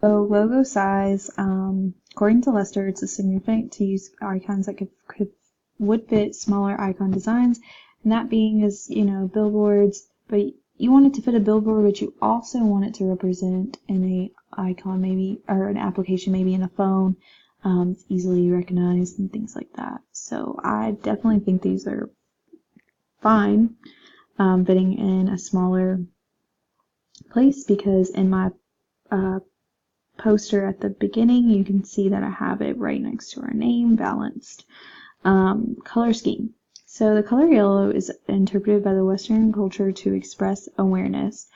So logo size, according to Lester, it's significant to use icons that would fit smaller icon designs, and that being is, billboards, but you want it to fit a billboard, but you also want it to represent in a icon maybe, or an application maybe in a phone. It's easily recognized and things like that. So I definitely think these are fine, fitting in a smaller place, because in my poster at the beginning, you can see that I have it right next to our name, balanced. Color scheme. So the color yellow is interpreted by the Western culture to express awareness.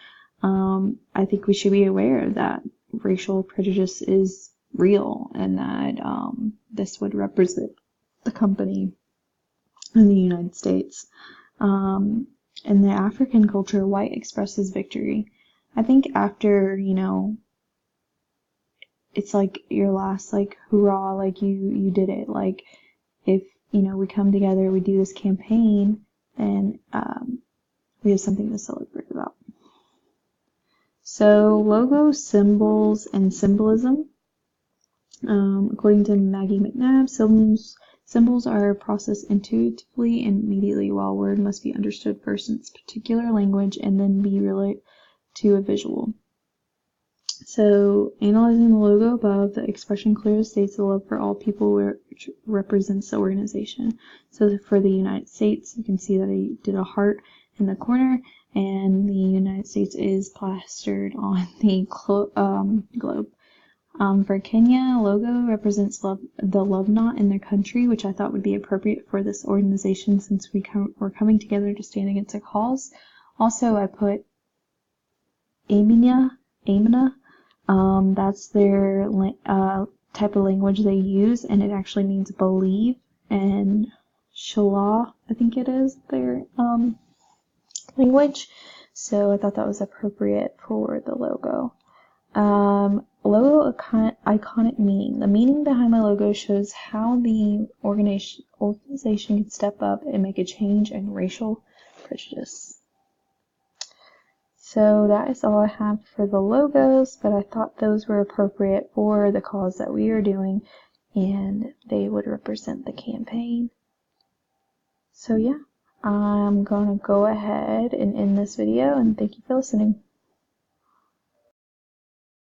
I think we should be aware that racial prejudice is real, and that this would represent the company in the United States. In the African culture, white expresses victory. I think after, it's like your last, like, hurrah, like you did it. Like, if, we come together, we do this campaign, and we have something to celebrate about. So logo symbols and symbolism. According to Maggie McNabb, symbols are processed intuitively and immediately, while word must be understood first in its particular language and then be related to a visual. So, analyzing the logo above, the expression clearly states the love for all people, which represents the organization. So for the United States, you can see that I did a heart in the corner, and the United States is plastered on the globe. For Kenya, logo represents the love knot in their country, which I thought would be appropriate for this organization, since we're coming together to stand against a cause. Also, I put Amina. That's their type of language they use, and it actually means believe, and Shalah, I think it is, their language. So I thought that was appropriate for the logo. Logo iconic meaning. The meaning behind my logo shows how the organization can step up and make a change in racial prejudice. So that is all I have for the logos, but I thought those were appropriate for the cause that we are doing, and they would represent the campaign. So yeah, I'm gonna go ahead and end this video, and thank you for listening.